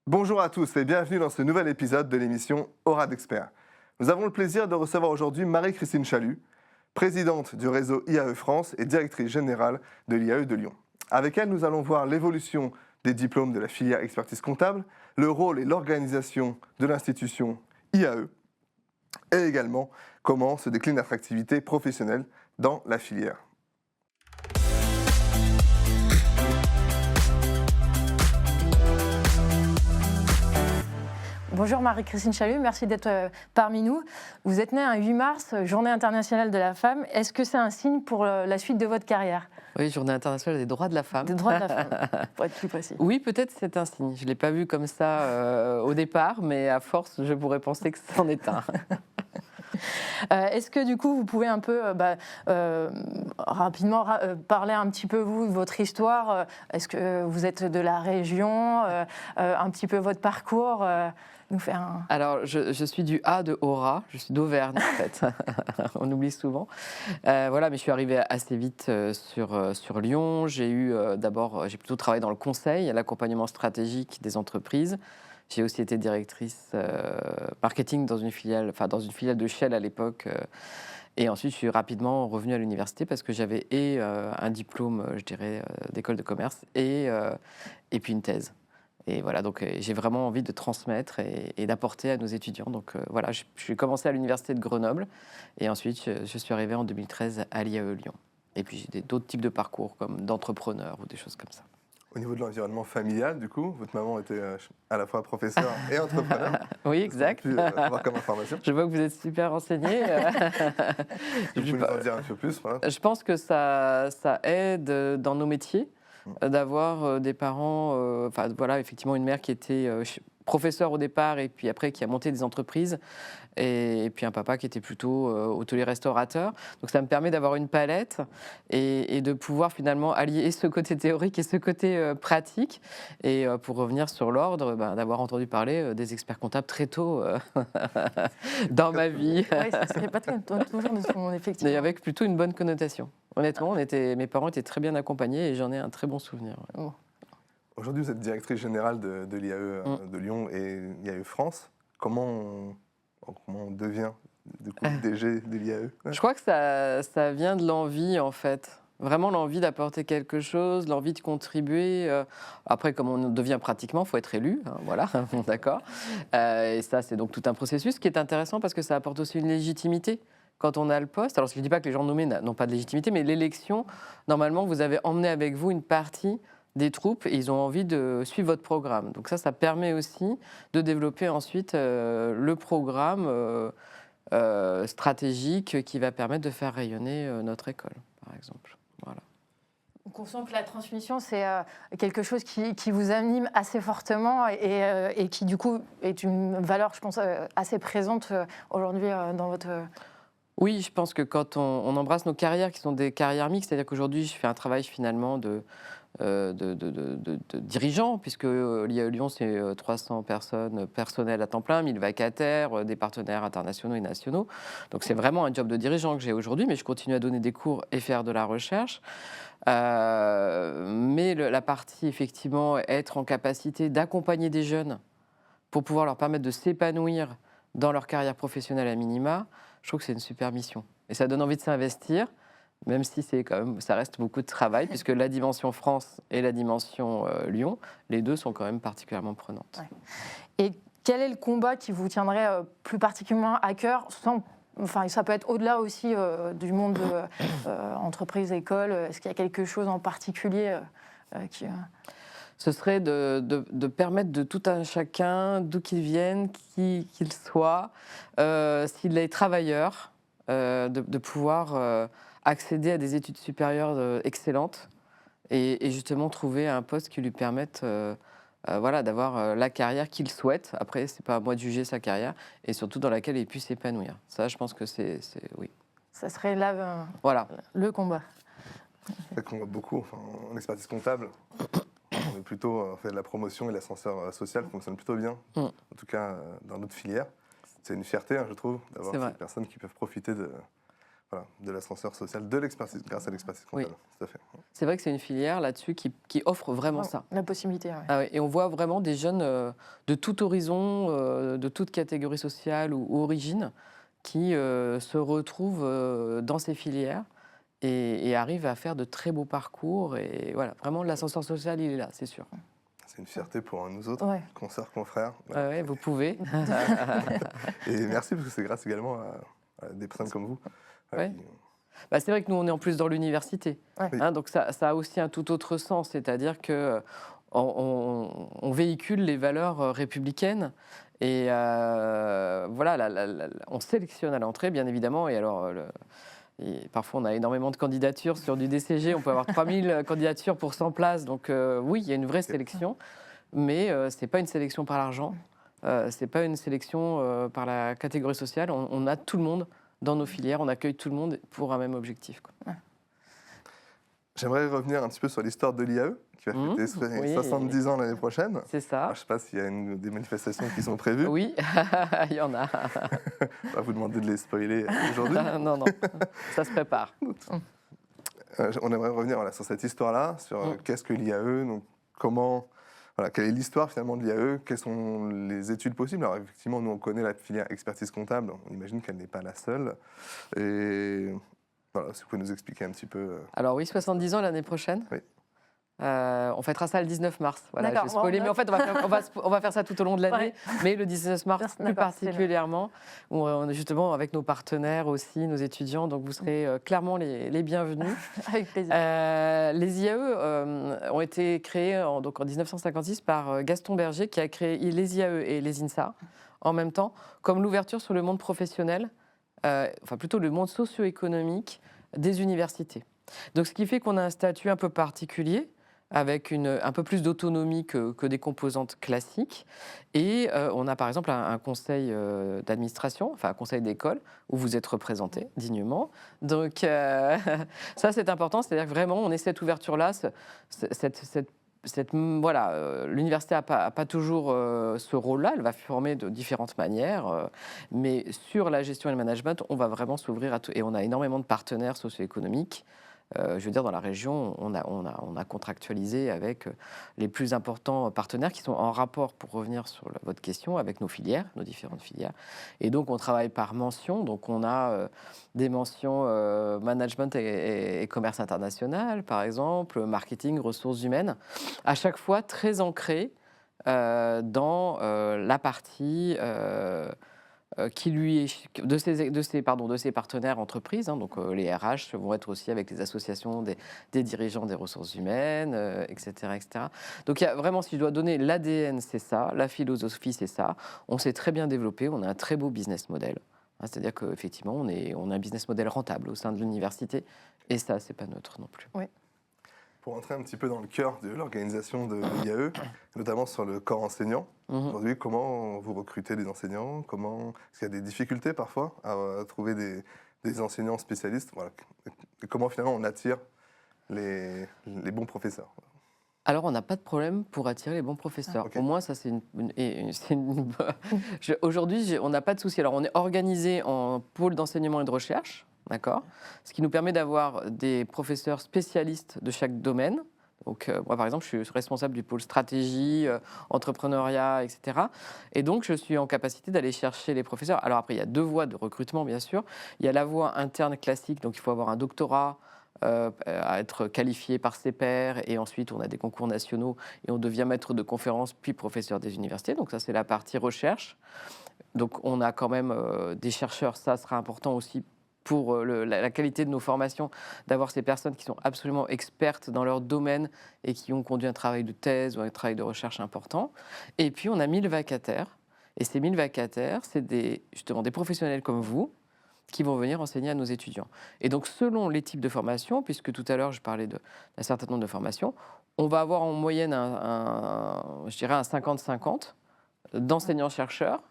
Bonjour à tous et bienvenue dans ce nouvel épisode de l'émission Aura d'Experts. Nous avons le plaisir de recevoir aujourd'hui Marie-Christine Chalut, présidente du réseau IAE France et directrice générale de l'IAE de Lyon. Avec elle, nous allons voir l'évolution des diplômes de la filière expertise comptable, le rôle et l'organisation de l'institution IAE et également comment se décline l'attractivité professionnelle dans la filière. Bonjour Marie-Christine Chalut, merci d'être parmi nous. Vous êtes née un 8 mars, Journée internationale de la femme. Est-ce que c'est un signe pour la suite de votre carrière ? Oui, Journée internationale des droits de la femme. Des droits de la femme, pour être plus précis. Oui, peut-être c'est un signe. Je ne l'ai pas vu comme ça au départ, mais à force, je pourrais penser que c'en est un. Est-ce que du coup, vous pouvez un peu rapidement parler un petit peu vous de votre histoire ? Est-ce que vous êtes de la région ? Un petit peu votre parcours nous faire un... Alors, je suis du A de Aura, je suis d'Auvergne en fait, on oublie souvent. Voilà, mais je suis arrivée assez vite sur Lyon. J'ai plutôt travaillé dans le conseil, l'accompagnement stratégique des entreprises. J'ai aussi été directrice marketing dans une filiale de Shell à l'époque. Et ensuite, je suis rapidement revenue à l'université parce que j'avais un diplôme, d'école de commerce et puis une thèse. Et voilà, donc j'ai vraiment envie de transmettre et d'apporter à nos étudiants. Donc voilà, je suis commencé à l'université de Grenoble et ensuite je suis arrivée en 2013 à l'IAE Lyon. Et puis j'ai d'autres types de parcours comme d'entrepreneur ou des choses comme ça. Au niveau de l'environnement familial, du coup, votre maman était à la fois professeure et entrepreneur. Oui, exact. Pu avoir comme information. Je vois que vous êtes super renseigné. Vous pouvez nous en dire un peu plus, voilà. Je pense que ça aide dans nos métiers d'avoir des parents, effectivement une mère qui était professeure au départ et puis après qui a monté des entreprises et puis un papa qui était plutôt hôtelier-restaurateur. Donc ça me permet d'avoir une palette et de pouvoir finalement allier ce côté théorique et ce côté pratique. Et pour revenir sur l'ordre, d'avoir entendu parler des experts comptables très tôt dans ma vie. Oui, ça serait pas toujours de son effectivement. Et avec plutôt une bonne connotation. Honnêtement, mes parents étaient très bien accompagnés et j'en ai un très bon souvenir. Ouais. Oh. Aujourd'hui, vous êtes directrice générale de l'IAE de Lyon et l'IAE France. Comment on devient du coup DG de l'IAE ? Je crois que ça vient de l'envie, en fait. Vraiment l'envie d'apporter quelque chose, l'envie de contribuer. Après, comme on devient pratiquement, il faut être élu, hein, voilà, d'accord. Et ça, c'est donc tout un processus qui est intéressant parce que ça apporte aussi une légitimité. Quand on a le poste, alors je ne dis pas que les gens nommés n'ont pas de légitimité, mais l'élection, normalement, vous avez emmené avec vous une partie des troupes et ils ont envie de suivre votre programme. Donc ça permet aussi de développer ensuite le programme stratégique qui va permettre de faire rayonner notre école, par exemple. Voilà. Donc on sent que la transmission, c'est quelque chose qui vous anime assez fortement et qui, du coup, est une valeur, je pense, assez présente aujourd'hui dans votre... Oui, je pense que quand on embrasse nos carrières, qui sont des carrières mixtes, c'est-à-dire qu'aujourd'hui, je fais un travail finalement de dirigeants, puisque l'IAE Lyon, c'est 300 personnes personnelles à temps plein, 1000 vacataires, des partenaires internationaux et nationaux. Donc c'est vraiment un job de dirigeant que j'ai aujourd'hui, mais je continue à donner des cours et faire de la recherche. Mais la partie, effectivement, être en capacité d'accompagner des jeunes pour pouvoir leur permettre de s'épanouir dans leur carrière professionnelle à minima, je trouve que c'est une super mission. Et ça donne envie de s'investir, même si ça reste beaucoup de travail, puisque la dimension France et la dimension Lyon, les deux sont quand même particulièrement prenantes. Ouais. Et quel est le combat qui vous tiendrait plus particulièrement à cœur ça peut être au-delà aussi du monde de entreprise, école. Est-ce qu'il y a quelque chose en particulier qui... Ce serait de permettre de tout un chacun, d'où qu'il vienne, qui qu'il soit, s'il est travailleur, de pouvoir accéder à des études supérieures excellentes et justement trouver un poste qui lui permette d'avoir la carrière qu'il souhaite. Après, ce n'est pas à moi de juger sa carrière et surtout dans laquelle il puisse s'épanouir. Ça, je pense que c'est oui. Ça serait là le combat. C'est vrai qu'on voit beaucoup en expertise comptable. On est plutôt fait de la promotion et l'ascenseur social fonctionne plutôt bien, en tout cas dans notre filière. C'est une fierté, je trouve, d'avoir ces personnes qui peuvent profiter de l'ascenseur social, grâce à l'expertise comptable. Oui. Tout à fait. c'est vrai que c'est une filière là-dessus qui offre vraiment ça. La possibilité, ouais. Ah oui, et on voit vraiment des jeunes de tout horizon, de toute catégorie sociale ou origine, qui se retrouvent dans ces filières et arrivent à faire de très beaux parcours. Et voilà, vraiment, l'ascenseur social, il est là, c'est sûr. C'est une fierté pour nous autres, Ouais. consoeurs, confrères. Ah ouais, vous pouvez. Et merci, parce que c'est grâce également à des personnes comme vous. Ouais. qui- Bah, c'est vrai que nous, on est en plus dans l'université. Ouais. Hein, donc ça a aussi un tout autre sens, c'est-à-dire que on véhicule les valeurs républicaines. Et voilà, on sélectionne à l'entrée, bien évidemment. Et alors, et parfois, on a énormément de candidatures sur du DCG. On peut avoir 3000 candidatures pour 100 places. Donc oui, il y a une vraie sélection. Mais ce n'est pas une sélection par l'argent. Ce n'est pas une sélection par la catégorie sociale. On a tout le monde dans nos filières. On accueille tout le monde pour un même objectif, quoi. J'aimerais revenir un petit peu sur l'histoire de l'IAE, qui va fêter ses oui. 70 ans l'année prochaine. C'est ça. Alors, je ne sais pas s'il y a des manifestations qui sont prévues. Oui, il y en a. On va vous demander de les spoiler aujourd'hui. Non, ça se prépare. On aimerait revenir sur cette histoire-là, sur qu'est-ce que l'IAE, donc quelle est l'histoire finalement de l'IAE, quelles sont les études possibles. Alors effectivement, nous on connaît la filière expertise comptable, on imagine qu'elle n'est pas la seule. Et voilà, si vous pouvez nous expliquer un petit peu. Alors oui, 70 ans l'année prochaine. Oui. On fêtera ça le 19 mars. Voilà, D'accord, j'ai spoilé, bon, mais en fait, on va faire ça tout au long de l'année. Ouais. Mais le 19 mars, plus D'accord, c'est particulièrement, où on est justement avec nos partenaires aussi, nos étudiants. Donc vous serez clairement les bienvenus. Avec plaisir. Les IAE ont été créés donc en 1956 par Gaston Berger, qui a créé les IAE et les INSA en même temps, comme l'ouverture sur le monde professionnel, enfin plutôt le monde socio-économique des universités. Donc ce qui fait qu'on a un statut un peu particulier, avec un peu plus d'autonomie que des composantes classiques. Et on a par exemple un conseil d'administration, enfin un conseil d'école, où vous êtes représenté dignement. Donc ça c'est important, c'est-à-dire que vraiment on est cette ouverture-là, l'université n'a pas toujours ce rôle-là, elle va former de différentes manières, mais sur la gestion et le management, on va vraiment s'ouvrir à tout. Et on a énormément de partenaires socio-économiques. Je veux dire, dans la région, on a contractualisé avec les plus importants partenaires qui sont en rapport, pour revenir sur votre question, avec nos filières, nos différentes filières. Et donc, on travaille par mention. Donc, on a des mentions management et commerce international, par exemple, marketing, ressources humaines, à chaque fois très ancrées dans la partie... qui lui est de ses partenaires entreprises, hein, donc les RH vont être aussi avec les associations des dirigeants des ressources humaines, etc., etc. Donc il y a vraiment, si je dois donner l'ADN, c'est ça, la philosophie, c'est ça. On s'est très bien développé, on a un très beau business model. Hein, c'est-à-dire qu'effectivement, on a un business model rentable au sein de l'université, et ça, c'est pas neutre non plus. Oui. Pour entrer un petit peu dans le cœur de l'organisation de l'IAE, notamment sur le corps enseignant, aujourd'hui, comment vous recrutez des enseignants? Est-ce qu'il y a des difficultés parfois à trouver des enseignants spécialistes? Voilà. Et comment finalement on attire les bons professeurs? Alors, on n'a pas de problème pour attirer les bons professeurs. Ok. Au moins, ça, aujourd'hui, on n'a pas de souci. Alors, on est organisé en pôle d'enseignement et de recherche, d'accord, ce qui nous permet d'avoir des professeurs spécialistes de chaque domaine. Donc, moi, par exemple, je suis responsable du pôle stratégie, entrepreneuriat, etc. Et donc, je suis en capacité d'aller chercher les professeurs. Alors, après, il y a deux voies de recrutement, bien sûr. Il y a la voie interne classique, donc il faut avoir un doctorat, à être qualifié par ses pairs, et ensuite on a des concours nationaux et on devient maître de conférence puis professeur des universités. Donc ça, c'est la partie recherche. Donc on a quand même des chercheurs, ça sera important aussi pour la qualité de nos formations, d'avoir ces personnes qui sont absolument expertes dans leur domaine et qui ont conduit un travail de thèse ou un travail de recherche important. Et puis on a 1000 vacataires, et ces 1000 vacataires, c'est justement des professionnels comme vous, qui vont venir enseigner à nos étudiants. Et donc, selon les types de formations, puisque tout à l'heure, je parlais d'un certain nombre de formations, on va avoir en moyenne je dirais un 50-50 d'enseignants-chercheurs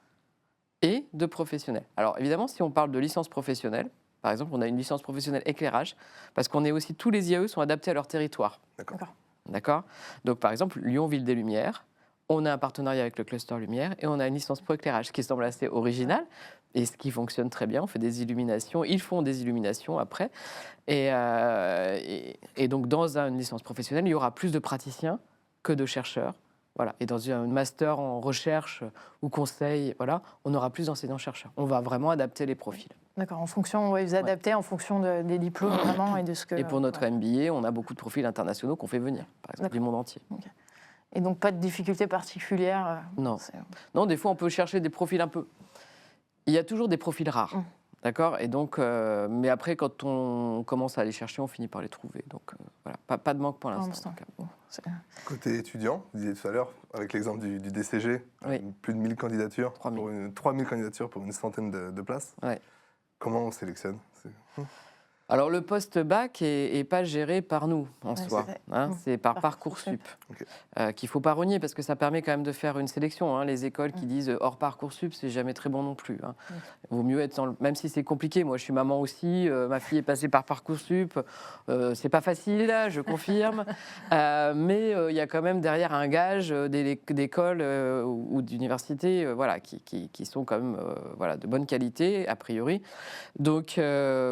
et de professionnels. Alors, évidemment, si on parle de licence professionnelle, par exemple, on a une licence professionnelle éclairage, parce qu'on est aussi, tous les IAE sont adaptés à leur territoire. D'accord. D'accord. Donc, par exemple, Lyon, Ville des Lumières, On a un partenariat avec le Cluster Lumière et on a une licence pro éclairage, ce qui semble assez original et ce qui fonctionne très bien. On fait des illuminations, ils font des illuminations après. Et donc, dans une licence professionnelle, il y aura plus de praticiens que de chercheurs. Voilà. Et dans un master en recherche ou conseil, voilà, on aura plus d'enseignants-chercheurs. On va vraiment adapter les profils. D'accord, en fonction, vous adaptez en fonction des diplômes vraiment et de ce que... Et pour notre MBA, on a beaucoup de profils internationaux qu'on fait venir, par exemple, du monde entier. Okay. Et donc, pas de difficultés particulières Non. Non, des fois, on peut chercher des profils un peu... Il y a toujours des profils rares, d'accord. Et donc, mais après, quand on commence à les chercher, on finit par les trouver. Donc, voilà, pas de manque pour l'instant. Côté étudiant, vous disiez tout à l'heure, avec l'exemple du DCG, plus de 1000 candidatures, 3000 candidatures pour une centaine de places. Ouais. Comment on sélectionne? Alors, le post-bac n'est pas géré par nous, en soi. C'est par Parcoursup, qu'il ne faut pas renier, parce que ça permet quand même de faire une sélection. Les écoles qui disent hors Parcoursup, c'est jamais très bon non plus. Il vaut mieux être même si c'est compliqué. Moi, je suis maman aussi, ma fille est passée par Parcoursup. C'est pas facile, là, je confirme. Mais il y a quand même derrière un gage d'écoles ou d'universités qui sont quand même de bonne qualité, a priori. Donc,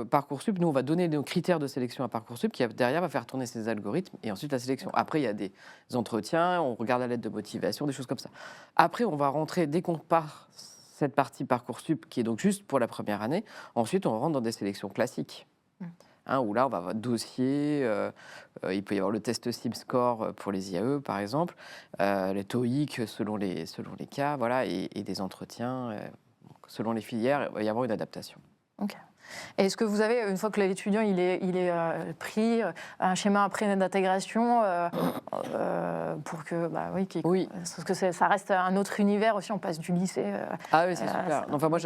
Parcoursup, nous, on va donner nos critères de sélection à Parcoursup qui, derrière, va faire tourner ses algorithmes et ensuite la sélection. Après, il y a des entretiens, on regarde la lettre de motivation, des choses comme ça. Après, on va rentrer, dès qu'on part cette partie Parcoursup, qui est donc juste pour la première année, ensuite, on rentre dans des sélections classiques. Où là, on va avoir dossier, il peut y avoir le test SIM-Score pour les IAE, par exemple, les TOEIC selon les cas, voilà, et des entretiens selon les filières, il va y avoir une adaptation. Ok. Et est-ce que vous avez, une fois que l'étudiant il est pris, un schéma après d'intégration pour que, oui, parce que ça reste un autre univers aussi, on passe du lycée. Ah oui, c'est super. Enfin, moi,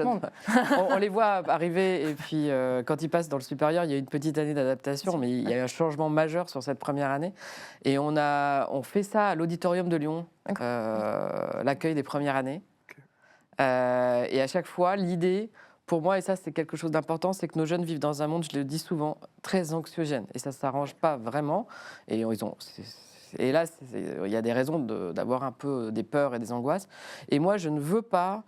on les voit arriver et puis quand ils passent dans le supérieur, il y a une petite année d'adaptation, mais il y a un changement majeur sur cette première année. Et on fait ça à l'auditorium de Lyon, l'accueil des premières années. Et à chaque fois, l'idée... Pour moi, et ça c'est quelque chose d'important, c'est que nos jeunes vivent dans un monde, je le dis souvent, très anxiogène. Et ça ne s'arrange pas vraiment. Et là, il y a des raisons d'avoir un peu des peurs et des angoisses. Et moi, je ne veux pas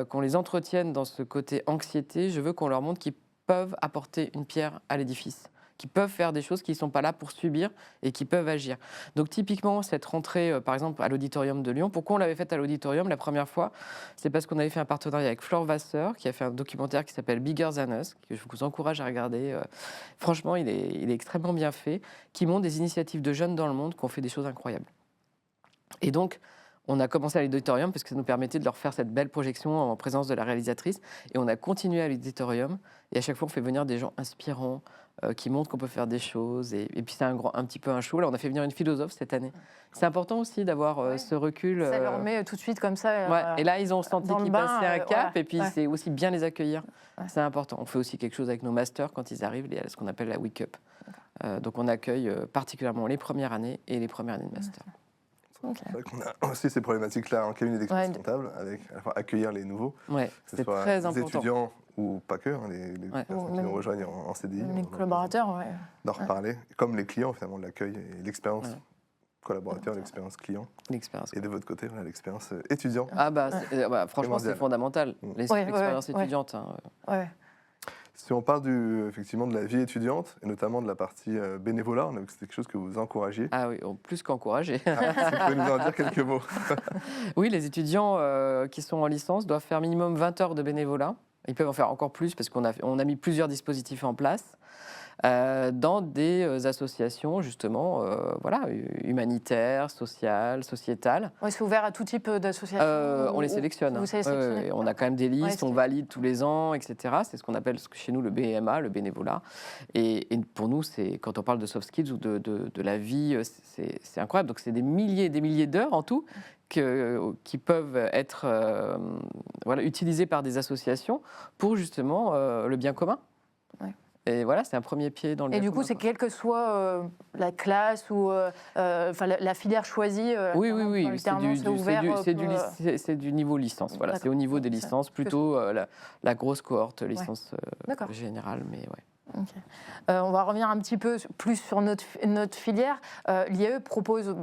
qu'on les entretienne dans ce côté anxiété. Je veux qu'on leur montre qu'ils peuvent apporter une pierre à l'édifice, qui peuvent faire des choses qui ne sont pas là pour subir et qui peuvent agir. Donc typiquement, cette rentrée, par exemple, à l'Auditorium de Lyon, pourquoi on l'avait faite à l'Auditorium la première fois? C'est parce qu'on avait fait un partenariat avec Flore Vasseur, qui a fait un documentaire qui s'appelle Bigger Than Us, que je vous encourage à regarder. Franchement, il est extrêmement bien fait, qui montre des initiatives de jeunes dans le monde qui ont fait des choses incroyables. Et donc, on a commencé à l'auditorium parce que ça nous permettait de leur faire cette belle projection en présence de la réalisatrice. Et on a continué à l'auditorium. Et à chaque fois, on fait venir des gens inspirants qui montrent qu'on peut faire des choses. Et puis, c'est un petit peu un show. Là, on a fait venir une philosophe cette année. C'est important aussi d'avoir ce recul. Ça leur met tout de suite comme ça. Et là, ils ont senti qu'ils passaient un cap. Et puis, c'est aussi bien les accueillir. C'est important. On fait aussi quelque chose avec nos masters quand ils arrivent, ce qu'on appelle la Wake Up. Donc, on accueille particulièrement les premières années et les premières années de master. C'est vrai qu'on a aussi ces problématiques-là en cabinet d'expertise comptable, avec accueillir les nouveaux, que ce soit très les important. étudiants ou pas que, les personnes qui nous rejoignent en CDI. Les collaborateurs, d'en reparler, comme les clients finalement, de l'accueil et l'expérience collaborateur, l'expérience client. Et de votre côté, l'expérience étudiant. Franchement, c'est fondamental, l'expérience étudiante. Si on parle effectivement de la vie étudiante, et notamment de la partie bénévolat, c'est quelque chose que vous encouragez. Ah oui, plus qu'encourager. Si vous pouvez nous en dire quelques mots. Oui, les étudiants qui sont en licence doivent faire minimum 20 heures de bénévolat. Ils peuvent en faire encore plus parce qu'on a mis plusieurs dispositifs en place. Dans des associations justement humanitaires, sociales, sociétales. C'est ouvert à tout type d'associations. On les sélectionne. On a quand même des listes, on valide tous les ans, etc. C'est ce qu'on appelle chez nous le BMA, le bénévolat. Et pour nous, quand on parle de soft skills ou de la vie, c'est incroyable. Donc c'est des milliers et des milliers d'heures en tout qui peuvent être utilisées par des associations pour justement le bien commun. Et voilà, c'est un premier pied dans le... Et du coup, c'est quelle que soit la classe ou la filière choisie. Oui, c'est du niveau licence. Voilà, c'est au niveau des licences, plutôt la grosse cohorte licence générale, mais ouais. Ok. On va revenir un petit peu plus sur notre filière. L'IAE propose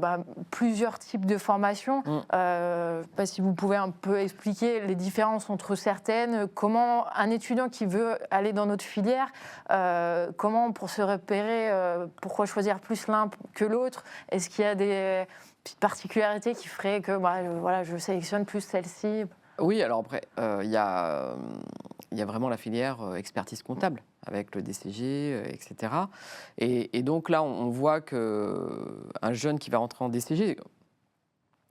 plusieurs types de formations. Je ne sais pas si vous pouvez un peu expliquer les différences entre certaines. Comment un étudiant qui veut aller dans notre filière, comment pour se repérer, pourquoi choisir plus l'un que l'autre? Est-ce qu'il y a des petites particularités qui feraient que voilà, je sélectionne plus celle-ci? Oui, alors après, il y a vraiment la filière expertise comptable avec le DCG, etc. Et donc là, on voit qu'un jeune qui va rentrer en DCG,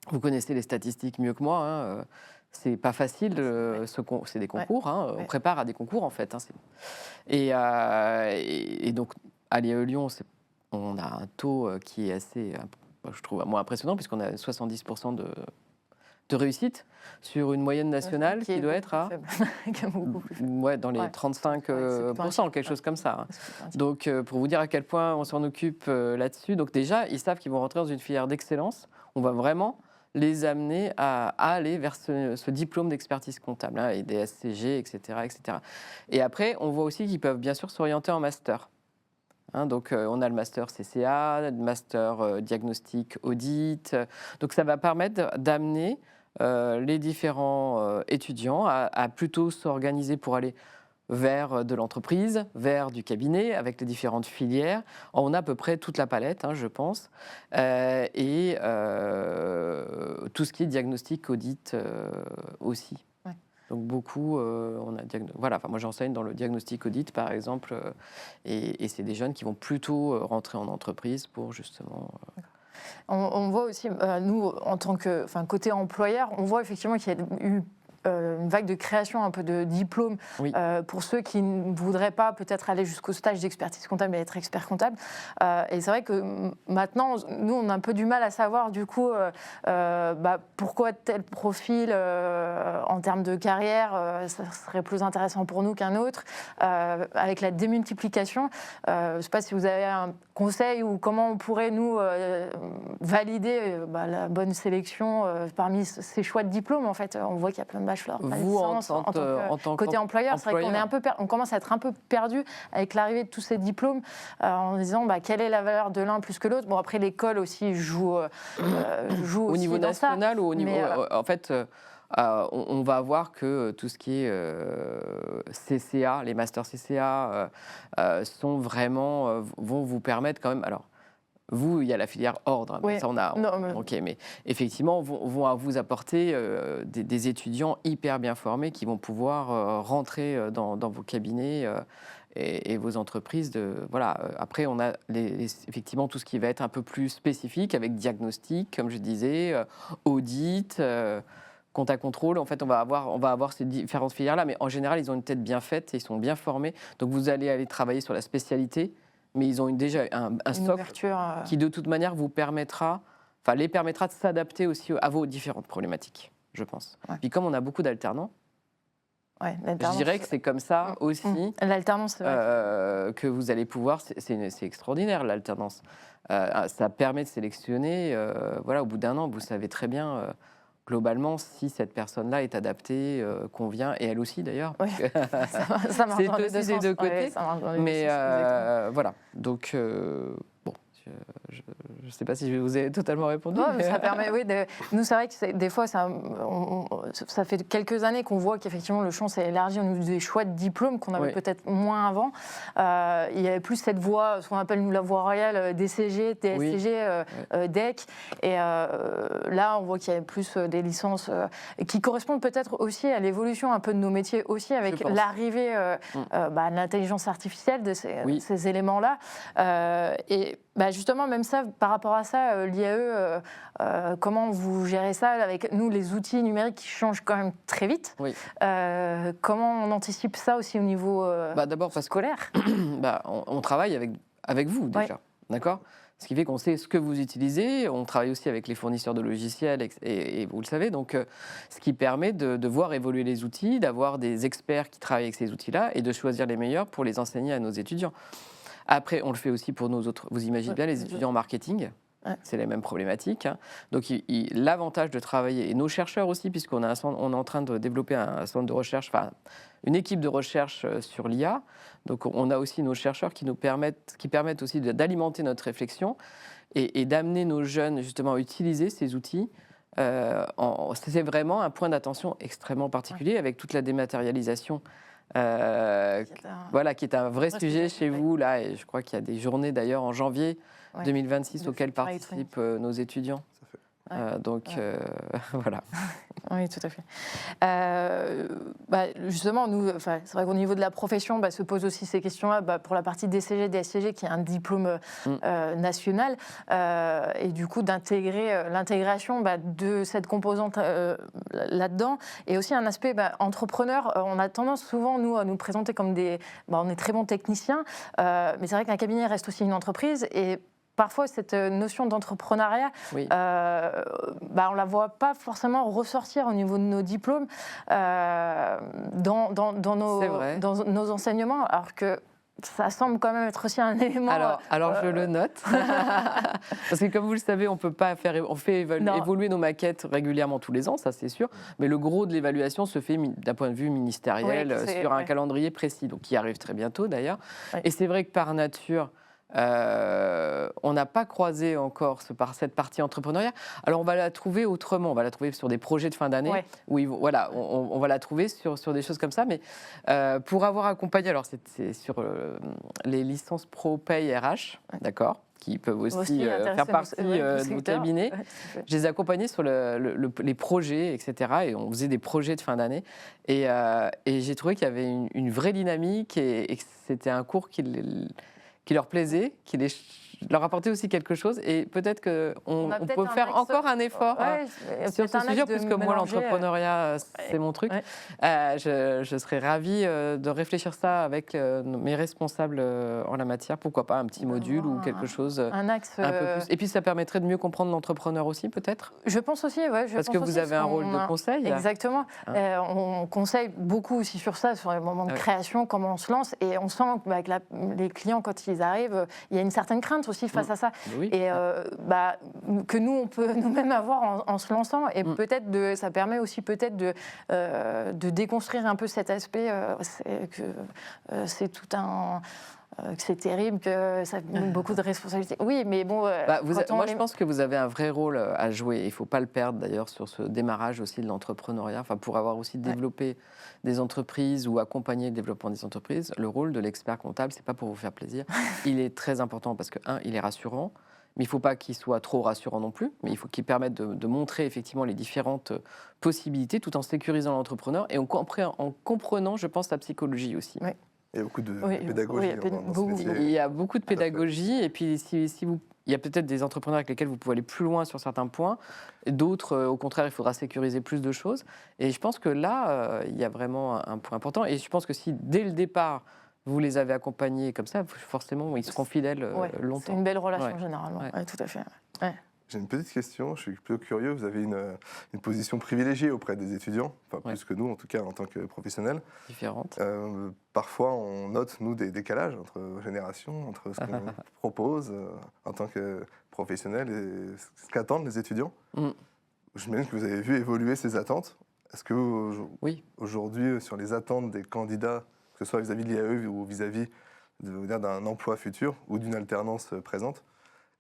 vous connaissez les statistiques mieux que moi, hein, c'est pas facile, c'est des concours, hein, on prépare à des concours en fait. Hein, et donc à l'IAE Lyon, on a un taux qui est assez, je trouve, moins impressionnant puisqu'on a 70% de réussite sur une moyenne nationale qui doit être à dans les 35%, quelque chose comme ça. Donc, pour vous dire à quel point on s'en occupe là-dessus, donc déjà, ils savent qu'ils vont rentrer dans une filière d'excellence. On va vraiment les amener à aller vers ce diplôme d'expertise comptable, hein, et des SCG, etc., etc. Et après, on voit aussi qu'ils peuvent bien sûr s'orienter en master. Hein, donc, on a le master CCA, le master diagnostic audit. Donc, ça va permettre d'amener les différents étudiants à plutôt s'organiser pour aller vers de l'entreprise, vers du cabinet, avec les différentes filières. On a à peu près toute la palette, hein, je pense, et tout ce qui est diagnostic, audit aussi. Ouais. Donc beaucoup, voilà. Moi j'enseigne dans le diagnostic audit par exemple, et c'est des jeunes qui vont plutôt rentrer en entreprise pour justement. On voit aussi, nous, en tant que côté employeur, on voit effectivement qu'il y a eu une vague de création un peu de diplômes pour ceux qui ne voudraient pas peut-être aller jusqu'au stage d'expertise comptable et être expert comptable. Et c'est vrai que maintenant, nous, on a un peu du mal à savoir du coup pourquoi tel profil en termes de carrière ça serait plus intéressant pour nous qu'un autre. Avec la démultiplication, je ne sais pas si vous avez un conseil ou comment on pourrait nous valider la bonne sélection parmi ces choix de diplômes. En fait, on voit qu'il y a plein de bachelors. Vous, en tant que côté employeur, c'est vrai qu'on commence à être un peu perdu avec l'arrivée de tous ces diplômes en disant quelle est la valeur de l'un plus que l'autre. Bon, après, l'école aussi joue au niveau national ou au niveau. En fait, on va avoir que tout ce qui est CCA, les masters CCA, sont vraiment vont vous permettre quand même. Alors, vous, il y a la filière ordre, oui. Ça on a. Ok, mais effectivement, vont vous apporter des étudiants hyper bien formés qui vont pouvoir rentrer dans vos cabinets et vos entreprises. Après, on a effectivement tout ce qui va être un peu plus spécifique avec diagnostic, comme je disais, audit. Compte à contrôle, en fait, on va avoir ces différentes filières-là, mais en général, ils ont une tête bien faite et ils sont bien formés. Donc, vous allez aller travailler sur la spécialité, mais ils ont déjà un socle qui, de toute manière, les permettra de s'adapter aussi à vos différentes problématiques, je pense. Ouais. Puis, comme on a beaucoup d'alternants, je dirais que c'est comme ça aussi l'alternance, que vous allez pouvoir. C'est extraordinaire, l'alternance. Ça permet de sélectionner. Au bout d'un an, vous savez très bien. Globalement, si cette personne-là est adaptée, convient, et elle aussi d'ailleurs, ça marche c'est aussi des deux côtés. Mais voilà, donc je ne sais pas si je vous ai totalement répondu. Mais ça permet, nous, c'est vrai que des fois, ça fait quelques années qu'on voit qu'effectivement le champ s'est élargi au niveau des choix de diplômes qu'on avait peut-être moins avant. Il y avait plus cette voie, ce qu'on appelle nous la voie royale, DCG, TSCG, DEC. Et là, on voit qu'il y a plus des licences qui correspondent peut-être aussi à l'évolution un peu de nos métiers aussi, avec l'arrivée de l'intelligence artificielle, de ces éléments-là. Et justement, même ça, par rapport à ça, l'IAE, comment vous gérez ça avec nous, les outils numériques qui changent quand même très vite. Comment on anticipe ça aussi au niveau d'abord scolaire? On travaille avec vous déjà, d'accord? Ce qui fait qu'on sait ce que vous utilisez. On travaille aussi avec les fournisseurs de logiciels et vous le savez. Donc, ce qui permet de voir évoluer les outils, d'avoir des experts qui travaillent avec ces outils-là et de choisir les meilleurs pour les enseigner à nos étudiants. Après, on le fait aussi pour nos autres. Vous imaginez bien les étudiants en marketing. c'est les mêmes problématiques. Hein. Donc l'avantage de travailler, et nos chercheurs aussi, puisqu'on a on est en train de développer un centre de recherche, enfin une équipe de recherche sur l'IA. Donc on a aussi nos chercheurs qui permettent aussi d'alimenter notre réflexion et d'amener nos jeunes justement à utiliser ces outils. C'est vraiment un point d'attention extrêmement particulier avec toute la dématérialisation. Qui est un vrai sujet chez vous là, et je crois qu'il y a des journées d'ailleurs en janvier 2026 auxquelles participent nos étudiants. Voilà. Oui, tout à fait. Justement, nous, c'est vrai qu'au niveau de la profession, se posent aussi ces questions-là pour la partie DCG, DSCG, qui est un diplôme national, et du coup d'intégrer l'intégration de cette composante là-dedans, et aussi un aspect entrepreneur. On a tendance souvent, nous, à nous présenter comme on est très bons techniciens, mais c'est vrai qu'un cabinet reste aussi une entreprise, et parfois, cette notion d'entrepreneuriat, on ne la voit pas forcément ressortir au niveau de nos diplômes dans nos enseignements, alors que ça semble quand même être aussi un élément... Alors je le note, parce que comme vous le savez, on fait évoluer nos maquettes régulièrement tous les ans, ça c'est sûr, mais le gros de l'évaluation se fait d'un point de vue ministériel, sur un calendrier précis, donc qui arrive très bientôt d'ailleurs. Oui. Et c'est vrai que par nature... on n'a pas croisé encore cette partie entrepreneuriat. Alors on va la trouver autrement, on va la trouver sur des projets de fin d'année, où on va la trouver sur des choses comme ça, mais pour avoir accompagné, alors c'est sur les licences Pro Pay RH, d'accord, qui peuvent aussi faire partie de vos cabinets. Je les ai accompagnés sur les projets, etc. Et on faisait des projets de fin d'année. Et j'ai trouvé qu'il y avait une vraie dynamique et que c'était un cours qui leur plaisait, qui leur apportait aussi quelque chose. Et peut-être qu'on peut faire encore un effort sur ce sujet, puisque moi, l'entrepreneuriat, c'est mon truc. Je serais ravie de réfléchir ça avec mes responsables en la matière. Pourquoi pas un petit module ou quelque chose un axe, un peu plus. Et puis, ça permettrait de mieux comprendre l'entrepreneur aussi, peut-être. Je pense aussi, parce que vous avez un rôle de conseil. Exactement. On conseille beaucoup aussi sur ça, sur les moments de création, comment on se lance. Et on sent qu'avec les clients, quand ils arrivent, il y a une certaine crainte aussi face à ça. Oui. Et que nous, on peut nous-mêmes avoir en se lançant. Et peut-être ça permet aussi peut-être de déconstruire un peu cet aspect c'est tout un... que c'est terrible, que ça donne beaucoup de responsabilités. Oui, mais bon... je pense que vous avez un vrai rôle à jouer. Il ne faut pas le perdre, d'ailleurs, sur ce démarrage aussi de l'entrepreneuriat. Enfin, pour avoir aussi développé des entreprises ou accompagner le développement des entreprises, le rôle de l'expert comptable, ce n'est pas pour vous faire plaisir. Il est très important parce que, il est rassurant, mais il ne faut pas qu'il soit trop rassurant non plus, mais il faut qu'il permette de montrer effectivement les différentes possibilités tout en sécurisant l'entrepreneur et en comprenant, je pense, la psychologie aussi. Oui. Il y a beaucoup de pédagogie dans ce métier. Il y a beaucoup de pédagogie, et puis il y a peut-être des entrepreneurs avec lesquels vous pouvez aller plus loin sur certains points, d'autres, au contraire, il faudra sécuriser plus de choses. Et je pense que là, il y a vraiment un point important. Et je pense que si, dès le départ, vous les avez accompagnés comme ça, forcément, ils seront fidèles longtemps. C'est une belle relation, généralement. Ouais, tout à fait. Ouais. J'ai une petite question, je suis plutôt curieux. Vous avez une position privilégiée auprès des étudiants, plus que nous, en tout cas, en tant que professionnels. Différente. Parfois, on note, nous, des décalages entre générations, entre ce qu'on propose en tant que professionnels et ce qu'attendent les étudiants. J'imagine que vous avez vu évoluer ces attentes. Est-ce que, aujourd'hui, sur les attentes des candidats, que ce soit vis-à-vis de l'IAE ou vis-à-vis d'un emploi futur ou d'une alternance présente,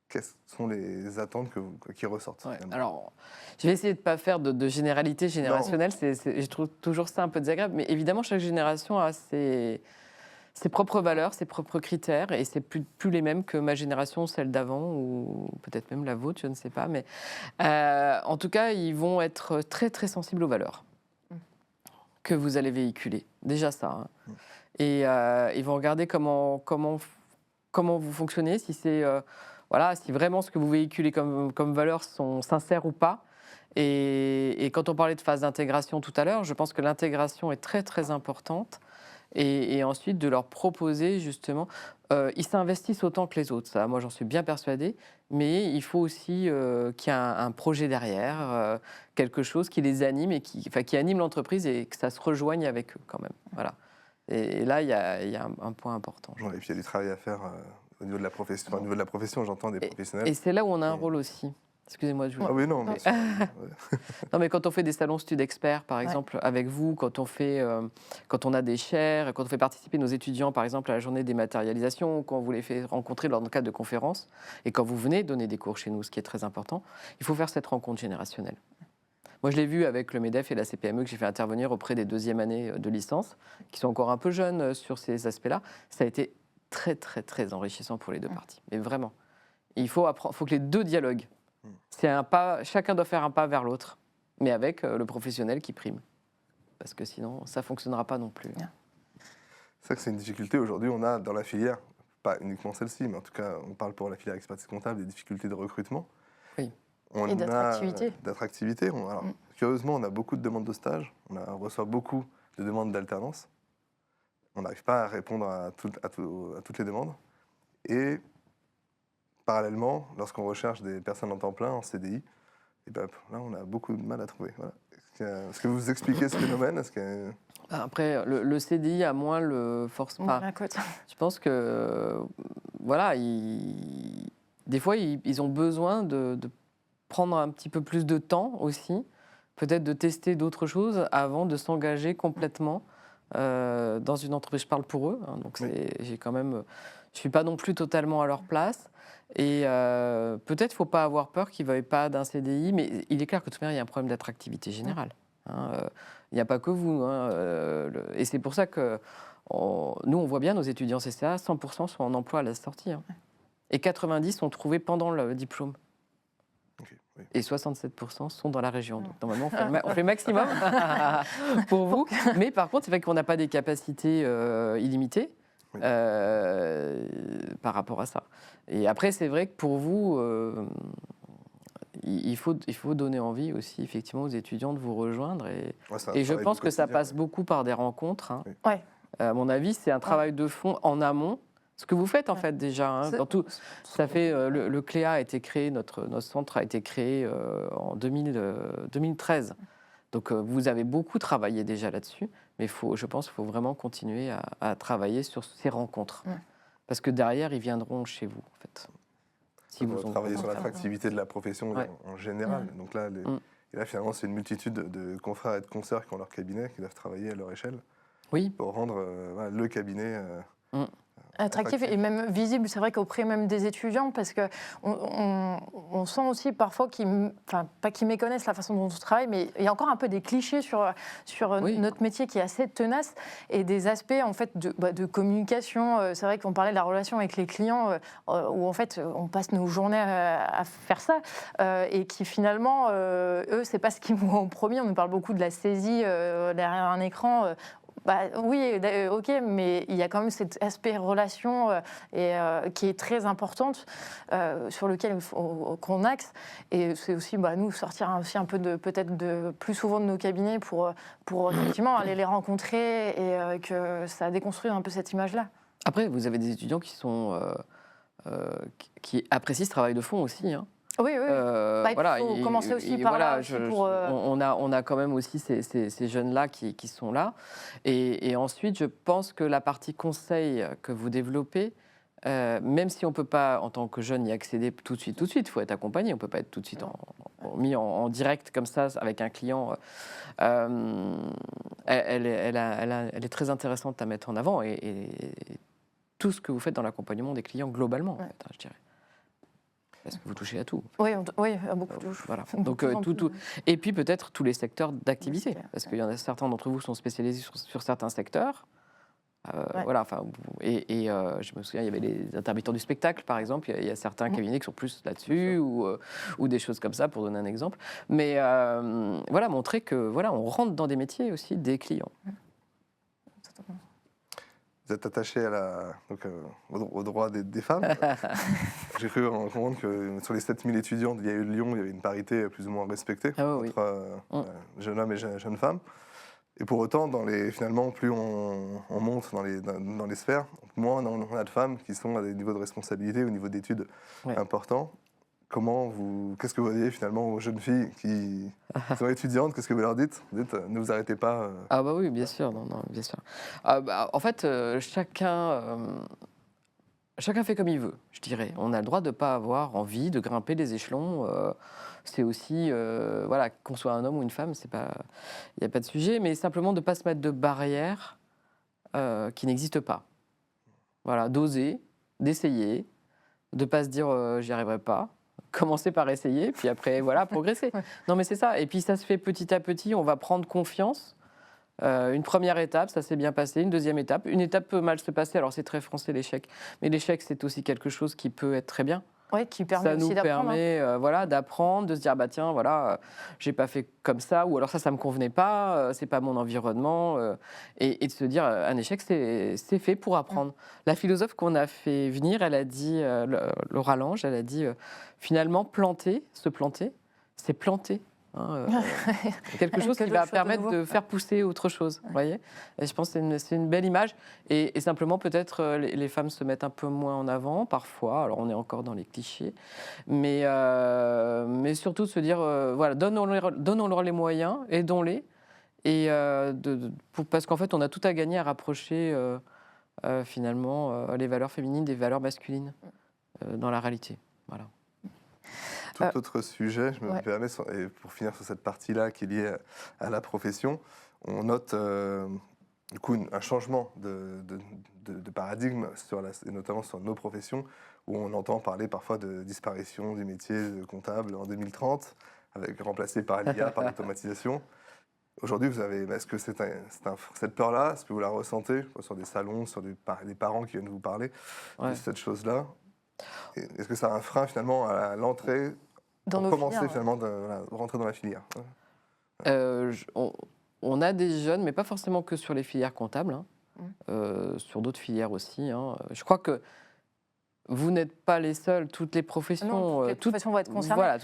quelles sont les attentes qui ressortent? Alors, je vais essayer de ne pas faire de généralité générationnelle. Je trouve toujours ça un peu désagréable. Mais évidemment, chaque génération a ses propres valeurs, ses propres critères. Et ce n'est plus les mêmes que ma génération, celle d'avant, ou peut-être même la vôtre, je ne sais pas. Mais en tout cas, ils vont être très, très sensibles aux valeurs que vous allez véhiculer. Déjà ça. Et ils vont regarder comment vous fonctionnez, si c'est... si vraiment ce que vous véhiculez comme valeurs sont sincères ou pas. Et quand on parlait de phase d'intégration tout à l'heure, je pense que l'intégration est très, très importante. Et ensuite, de leur proposer, justement... ils s'investissent autant que les autres, ça, moi, j'en suis bien persuadée. Mais il faut aussi qu'il y ait un projet derrière, quelque chose qui les anime et qui anime l'entreprise et que ça se rejoigne avec eux, quand même. Voilà. Et là, il y a un point important. Et puis, il y a du travail à faire au niveau de la profession, au niveau de la profession, j'entends des professionnels. Et c'est là où on a un rôle aussi. Excusez-moi, je vous... Ah oui, non, bien sûr. Non, mais quand on fait des salons Stud Experts, par exemple, avec vous, quand on a des chaires, quand on fait participer nos étudiants, par exemple, à la journée dématérialisation, quand vous les faites rencontrer dans le cadre de conférences, et quand vous venez donner des cours chez nous, ce qui est très important, il faut faire cette rencontre générationnelle. Moi, je l'ai vu avec le MEDEF et la CPME que j'ai fait intervenir auprès des deuxièmes années de licence, qui sont encore un peu jeunes sur ces aspects-là. Ça a été très, très, très enrichissant pour les deux parties. Mais vraiment, il faut que les deux dialoguent. C'est un pas, chacun doit faire un pas vers l'autre, mais avec le professionnel qui prime. Parce que sinon, ça ne fonctionnera pas non plus. C'est vrai que c'est une difficulté aujourd'hui, on a dans la filière, pas uniquement celle-ci, mais en tout cas, on parle pour la filière expertise comptable, des difficultés de recrutement. Oui. Et d'attractivité. D'attractivité. Curieusement, on a beaucoup de demandes de stage, on reçoit beaucoup de demandes d'alternance. On n'arrive pas à répondre à toutes les demandes. Et parallèlement, lorsqu'on recherche des personnes en temps plein, en CDI, et ben, là, on a beaucoup de mal à trouver. Voilà. Est-ce que vous expliquez ce phénomène? Après, le CDI a moins le force pas. Je pense que, voilà, des fois, ils ont besoin de prendre un petit peu plus de temps aussi, peut-être de tester d'autres choses avant de s'engager complètement dans une entreprise. Je parle pour eux, hein, donc j'ai quand même, je suis pas non plus totalement à leur place. Et peut-être faut pas avoir peur qu'ils ne veuillent pas d'un CDI, mais il est clair que de toute manière, il y a un problème d'attractivité générale. Il n'y a pas que vous. Et c'est pour ça que nous, on voit bien nos étudiants CCA, 100% sont en emploi à la sortie. Et 90% sont trouvés pendant le diplôme. Et 67% sont dans la région. Donc normalement, on fait le maximum pour vous. Mais par contre, c'est vrai qu'on n'a pas des capacités illimitées. Par rapport à ça. Et après, c'est vrai que pour vous, il faut donner envie aussi, effectivement, aux étudiants de vous rejoindre. Et je pense que ça passe beaucoup par des rencontres. À mon avis, c'est un travail de fond en amont. Ce que vous faites, en fait, déjà. Ça fait, le CLEA a été créé, notre centre a été créé en 2013. Donc, vous avez beaucoup travaillé déjà là-dessus. Mais je pense qu'il faut vraiment continuer à travailler sur ces rencontres. Parce que derrière, ils viendront chez vous, en fait. Si vous travaillez sur l'attractivité de la profession en général. Donc là, et là, finalement, c'est une multitude de confrères et de consoeurs qui ont leur cabinet, qui doivent travailler à leur échelle pour rendre le cabinet attractif et même visible, c'est vrai qu'auprès même des étudiants, parce qu'on sent aussi parfois pas qu'ils méconnaissent la façon dont on travaille, mais il y a encore un peu des clichés sur notre métier qui est assez tenace et des aspects en fait de communication. C'est vrai qu'on parlait de la relation avec les clients où en fait on passe nos journées à faire ça et qui finalement eux c'est pas ce qu'ils m'ont en premier. On nous parle beaucoup de la saisie derrière un écran. Oui, ok, mais il y a quand même cet aspect relation qui est très importante, sur lequel il faut qu'on axe. Et c'est aussi nous sortir aussi un peu peut-être plus souvent de nos cabinets pour effectivement aller les rencontrer et que ça déconstruise un peu cette image-là. Après, vous avez des étudiants qui apprécient ce travail de fond aussi. Oui. Il faut commencer aussi par là. On a quand même aussi ces jeunes-là qui sont là. Et ensuite, je pense que la partie conseil que vous développez, même si on ne peut pas, en tant que jeune, y accéder tout de suite, il faut être accompagné. On ne peut pas être tout de suite mis en direct comme ça avec un client. Elle est très intéressante à mettre en avant. Et tout ce que vous faites dans l'accompagnement des clients globalement, en fait, je dirais. Parce que vous touchez à tout. Oui, à beaucoup de choses. Voilà. Donc, tout. Et puis peut-être tous les secteurs d'activité. Parce qu'il y en a certains d'entre vous qui sont spécialisés sur certains secteurs. Voilà, je me souviens, il y avait les intermittents du spectacle, par exemple. Il y a certains cabinets qui sont plus là-dessus, ou des choses comme ça, pour donner un exemple. Mais voilà, montrer que on rentre dans des métiers aussi des clients. Vous êtes attaché aux droits des femmes. J'ai cru comprendre que sur les 7000 étudiants de l'IAE de Lyon, il y avait une parité plus ou moins respectée entre jeunes hommes et jeunes femmes. Et pour autant, finalement, plus on monte dans les sphères, moins on a de femmes qui sont à des niveaux de responsabilité, au niveau d'études importants. Qu'est-ce que vous dites finalement aux jeunes filles qui sont étudiantes? Qu'est-ce que vous leur dites? Vous dites, ne vous arrêtez pas. Ah bah oui, bien sûr, bien sûr. En fait, chacun chacun fait comme il veut, je dirais. On a le droit de ne pas avoir envie de grimper les échelons. C'est aussi, voilà, qu'on soit un homme ou une femme, il n'y a pas de sujet, mais simplement de ne pas se mettre de barrières qui n'existent pas. Voilà, d'oser, d'essayer, de ne pas se dire j'y arriverai pas. Commencer par essayer, puis après, voilà, progresser. Non, mais c'est ça. Et puis, ça se fait petit à petit. On va prendre confiance. Une première étape, ça s'est bien passé. Une deuxième étape. Une étape peut mal se passer. Alors, c'est très français, l'échec. Mais l'échec, c'est aussi quelque chose qui peut être très bien. Oui, qui permet Ça aussi nous d'apprendre. permet voilà, d'apprendre, de se dire, bah tiens, voilà, j'ai pas fait comme ça, ou alors ça me convenait pas, c'est pas mon environnement. Et de se dire, un échec, c'est fait pour apprendre. La philosophe qu'on a fait venir, elle a dit, Laura Lange, elle a dit, finalement, se planter, c'est planter. Quelque chose qui va permettre de faire pousser autre chose. Vous voyez, et je pense que c'est une belle image. Et simplement, peut-être, les femmes se mettent un peu moins en avant, parfois. Alors, on est encore dans les clichés. Mais surtout, de se dire, voilà, donnons-leur les moyens, aidons-les. Et parce qu'en fait, on a tout à gagner à rapprocher, finalement, les valeurs féminines des valeurs masculines dans la réalité. Voilà. Tout autre sujet, je me permets, et pour finir sur cette partie-là qui est liée à la profession, on note du coup un changement de paradigme, et notamment sur nos professions, où on entend parler parfois de disparition du métier de comptable en 2030, remplacé par l'IA, par l'automatisation. Aujourd'hui, est-ce que cette peur-là, est-ce que vous la ressentez sur des salons, sur des parents qui viennent vous parler de cette chose-là? Est-ce que ça a un frein finalement à l'entrée pour commencer finalement de rentrer dans la filière? On a des jeunes, mais pas forcément que sur les filières comptables, sur d'autres filières aussi. Je crois que vous n'êtes pas les seuls, toutes les professions... Non, toutes les professions vont être concernées. Voilà,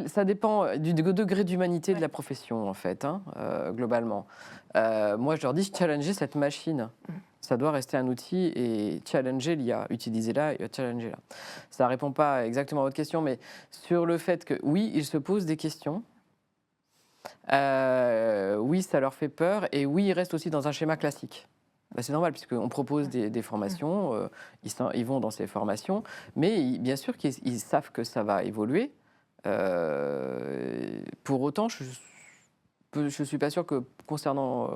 ça dépend du degré d'humanité de la profession, en fait, globalement. Moi, je leur dis, challenger cette machine. Ça doit rester un outil et challenger l'IA, utilisez-la et challenger-la. Ça ne répond pas exactement à votre question, mais sur le fait que, oui, ils se posent des questions, oui, ça leur fait peur, et oui, ils restent aussi dans un schéma classique. Ben, c'est normal, puisqu'on propose des formations, ils vont dans ces formations, mais bien sûr qu'ils savent que ça va évoluer. Pour autant, je ne suis pas sûr que concernant...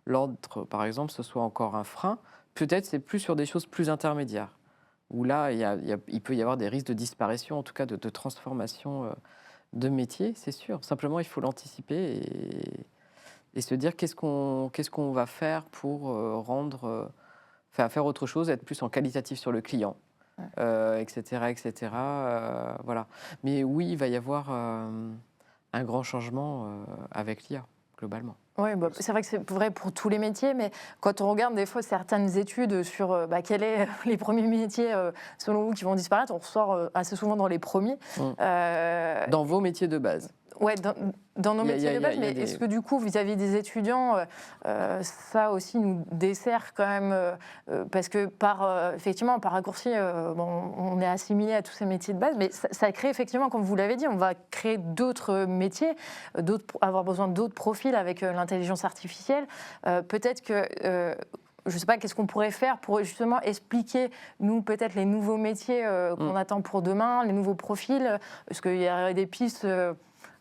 l'ordre, par exemple, ce soit encore un frein. Peut-être c'est plus sur des choses plus intermédiaires, où là, il peut y avoir des risques de disparition, en tout cas de transformation de métier, c'est sûr. Simplement, il faut l'anticiper et se dire qu'est-ce qu'on va faire pour faire autre chose, être plus en qualitatif sur le client, etc. etc. Voilà. Mais oui, il va y avoir un grand changement avec l'IA, globalement. Oui, bah, c'est vrai que c'est vrai pour tous les métiers, mais quand on regarde des fois certaines études sur quels sont les premiers métiers selon vous qui vont disparaître, on ressort assez souvent dans les premiers. Dans vos métiers de base. Oui, dans nos métiers de base, mais est-ce que du coup, vis-à-vis des étudiants, ça aussi nous dessert quand même, parce que effectivement, par raccourci, on est assimilé à tous ces métiers de base, mais ça crée effectivement, comme vous l'avez dit, on va créer d'autres métiers, avoir besoin d'autres profils avec l'intelligence artificielle. Peut-être que... je ne sais pas, qu'est-ce qu'on pourrait faire pour justement expliquer, nous, peut-être les nouveaux métiers qu'on attend pour demain, les nouveaux profils? Est-ce qu'il y a des pistes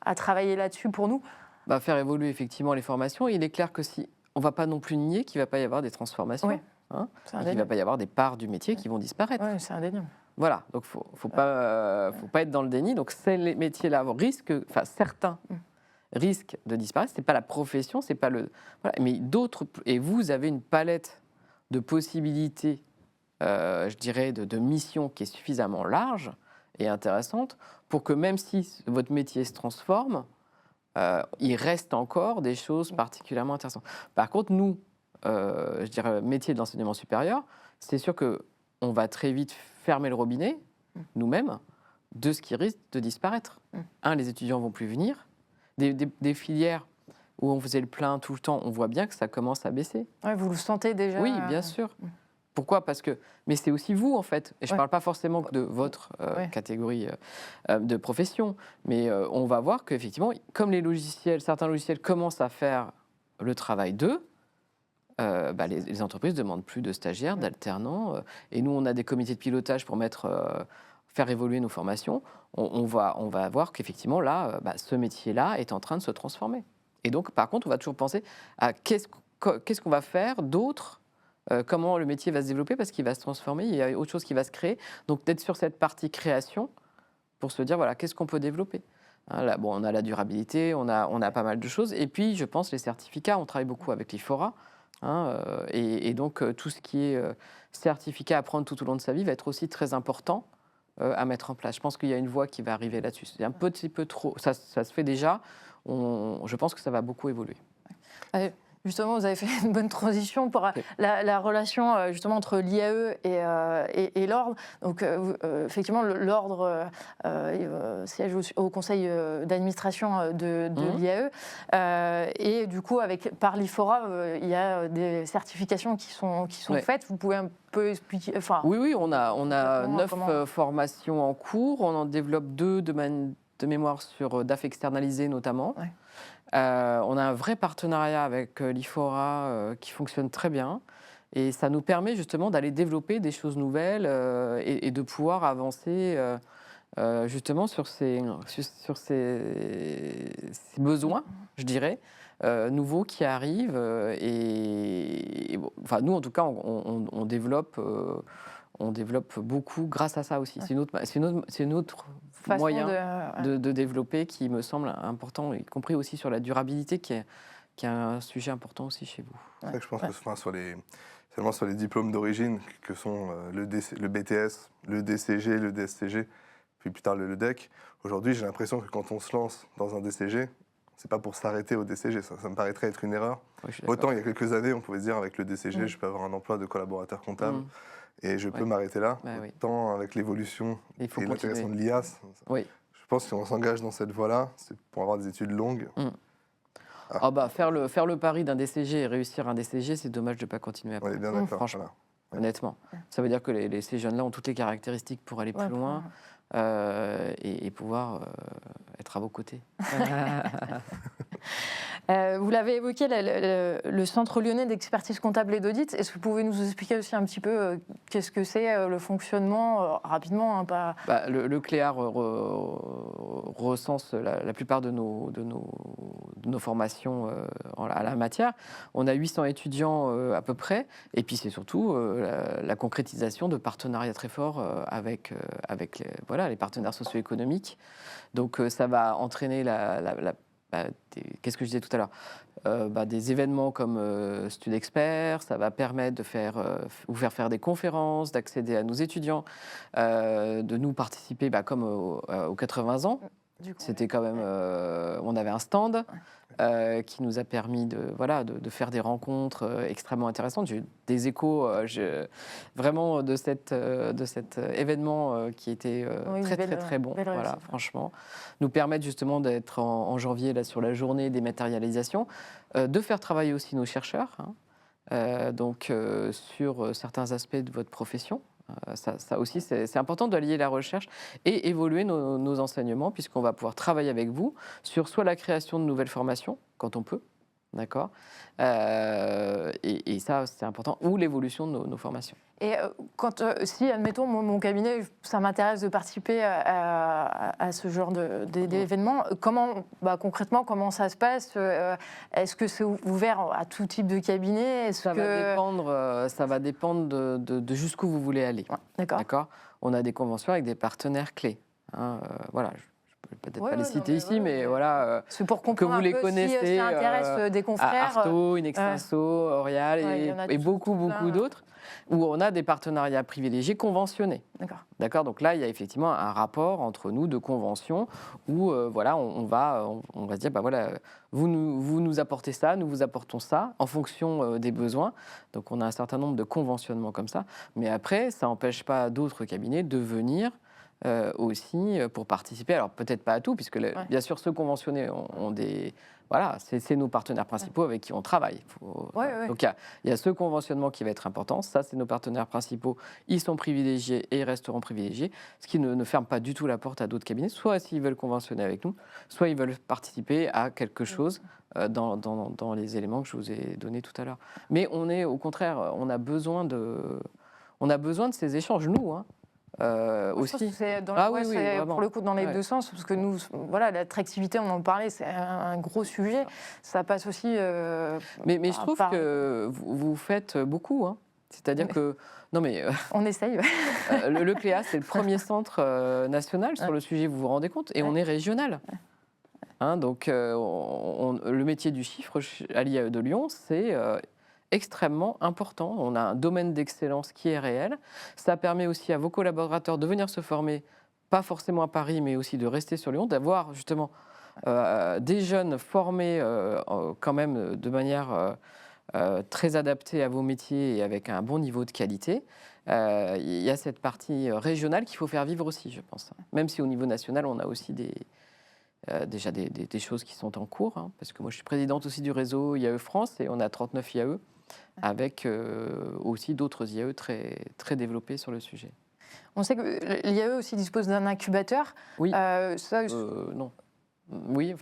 à travailler là-dessus pour nous? Faire évoluer effectivement les formations. Il est clair que si on ne va pas non plus nier qu'il ne va pas y avoir des transformations, il ne va pas y avoir des parts du métier qui vont disparaître. Oui, c'est indéniable. Voilà, donc il ne faut pas être dans le déni. Donc ces métiers-là certains risquent de disparaître. Ce n'est pas la profession, c'est pas le... Voilà. Mais d'autres... Et vous avez une palette de possibilités, je dirais, de missions qui est suffisamment large et intéressante pour que même si votre métier se transforme, il reste encore des choses particulièrement intéressantes. Par contre, nous, je dirais, métier de l'enseignement supérieur, c'est sûr qu'on va très vite fermer le robinet, nous-mêmes, de ce qui risque de disparaître. Les étudiants ne vont plus venir. Des filières où on faisait le plein tout le temps, on voit bien que ça commence à baisser. Ouais, vous le sentez déjà? Oui, bien sûr. Pourquoi? Parce que... Mais c'est aussi vous, en fait. Et je ne parle pas forcément de votre catégorie de profession. Mais on va voir qu'effectivement, comme certains logiciels commencent à faire le travail d'eux, les entreprises ne demandent plus de stagiaires, d'alternants. Et nous, on a des comités de pilotage pour faire évoluer nos formations. On va voir qu'effectivement, là, ce métier-là est en train de se transformer. Et donc, par contre, on va toujours penser à qu'est-ce qu'on va faire d'autre, comment le métier va se développer, parce qu'il va se transformer, il y a autre chose qui va se créer. Donc, d'être sur cette partie création pour se dire, voilà, qu'est-ce qu'on peut développer. Hein, là, bon, on a la durabilité, on a pas mal de choses. Et puis, je pense, les certificats, on travaille beaucoup avec l'IFORA. Hein, et donc, tout ce qui est certificat à prendre tout au long de sa vie va être aussi très important à mettre en place. Je pense qu'il y a une voie qui va arriver là-dessus. C'est un petit peu trop... Ça se fait déjà. Je pense que ça va beaucoup évoluer. Justement, vous avez fait une bonne transition pour la relation justement entre l'IAE et l'ordre. Donc, effectivement, l'ordre siège au conseil d'administration de l'IAE. Et du coup, par l'IFORA, il y a des certifications qui sont faites. Vous pouvez un peu expliquer... Oui, on a 9 formations en cours. On en développe 2 de mémoire sur DAF externalisé notamment. Ouais. On a un vrai partenariat avec l'IFORA qui fonctionne très bien. Et ça nous permet justement d'aller développer des choses nouvelles et de pouvoir avancer justement sur ces besoins, je dirais, nouveaux qui arrivent. Enfin, nous, en tout cas, on développe beaucoup grâce à ça aussi. C'est une autre moyen de développer qui me semble important, y compris aussi sur la durabilité, qui est un sujet important aussi chez vous. C'est vrai que je pense que seulement sur les diplômes d'origine, que sont le BTS, le DCG, le DSCG, puis plus tard le LEDEC, aujourd'hui, j'ai l'impression que quand on se lance dans un DCG, c'est pas pour s'arrêter au DCG, ça me paraîtrait être une erreur. Oui, autant il y a quelques années, on pouvait se dire avec le DCG, je peux avoir un emploi de collaborateur comptable. Et je peux m'arrêter là, tant avec l'évolution et l'intégration de l'IA. Je pense que si on s'engage dans cette voie-là, c'est pour avoir des études longues. Faire le pari d'un DCG et réussir un DCG, c'est dommage de ne pas continuer après. On est bien d'accord. Franchement, honnêtement. Ça veut dire que ces jeunes-là ont toutes les caractéristiques pour aller plus loin et pouvoir être à vos côtés. Vous l'avez évoqué, le Centre lyonnais d'expertise comptable et d'audit. Est-ce que vous pouvez nous expliquer aussi un petit peu qu'est-ce que c'est le fonctionnement rapidement le CLEAR recense la plupart de nos formations à la matière. On a 800 étudiants à peu près. Et puis c'est surtout la concrétisation de partenariats très forts avec les partenaires socio-économiques. Donc ça va entraîner qu'est-ce que je disais tout à l'heure, des événements comme Studexpert, ça va permettre de vous faire des conférences, d'accéder à nos étudiants, de nous participer comme aux 80 ans. C'était quand même... on avait un stand qui nous a permis de faire des rencontres extrêmement intéressantes. J'ai eu des échos vraiment de cet événement qui était très bon. Franchement. Nous permettre justement d'être en janvier là, sur la journée des matérialisations, de faire travailler aussi nos chercheurs, sur certains aspects de votre profession. Ça aussi, c'est important d'allier la recherche et évoluer nos enseignements, puisqu'on va pouvoir travailler avec vous sur soit la création de nouvelles formations, quand on peut, d'accord, et ça, c'est important, ou l'évolution de nos formations. Et si, admettons, mon cabinet, ça m'intéresse de participer à ce genre d'événements, concrètement, comment ça se passe? Est-ce que c'est ouvert à tout type de cabinet? Ça va dépendre de jusqu'où vous voulez aller. Ouais, d'accord. On a des conventions avec des partenaires clés. Voilà. Peut-être pas les citer ici, mais voilà, c'est pour comprendre que vous les connaissez. Si ça intéresse des confrères. Arto, Inextinso, Orial et beaucoup d'autres, où on a des partenariats privilégiés conventionnés. D'accord. Donc là, il y a effectivement un rapport entre nous de convention où on va se dire vous nous apportez ça, nous vous apportons ça en fonction des besoins. Donc on a un certain nombre de conventionnements comme ça. Mais après, ça n'empêche pas d'autres cabinets de venir aussi pour participer. Alors peut-être pas à tout, puisque bien sûr ceux conventionnés ont des voilà, c'est nos partenaires principaux avec qui on travaille. Donc il y a ce conventionnement qui va être important. Ça, c'est nos partenaires principaux. Ils sont privilégiés et ils resteront privilégiés, ce qui ne ferme pas du tout la porte à d'autres cabinets. Soit s'ils veulent conventionner avec nous, soit ils veulent participer à quelque chose dans les éléments que je vous ai donnés tout à l'heure. Mais au contraire, on a besoin de ces échanges, nous. Aussi. C'est oui, pour le coup dans les deux sens, parce que nous, voilà, l'attractivité, on en parlait, c'est un gros sujet. Ça passe aussi. Mais je trouve que vous faites beaucoup. C'est-à-dire que. Non, mais. On essaye. Le CLEA, c'est le premier centre national sur le sujet, vous vous rendez compte, et on est régional. Donc, le métier du chiffre à l'IAE de Lyon, c'est extrêmement important. On a un domaine d'excellence qui est réel. Ça permet aussi à vos collaborateurs de venir se former, pas forcément à Paris, mais aussi de rester sur Lyon, d'avoir justement des jeunes formés quand même de manière très adaptée à vos métiers et avec un bon niveau de qualité. Il y a cette partie régionale qu'il faut faire vivre aussi, je pense. Même si au niveau national, on a aussi déjà des choses qui sont en cours, parce que moi je suis présidente aussi du réseau IAE France et on a 39 IAE avec aussi d'autres IAE très, très développés sur le sujet. On sait que l'IAE aussi dispose d'un incubateur. Oui. Non. Oui.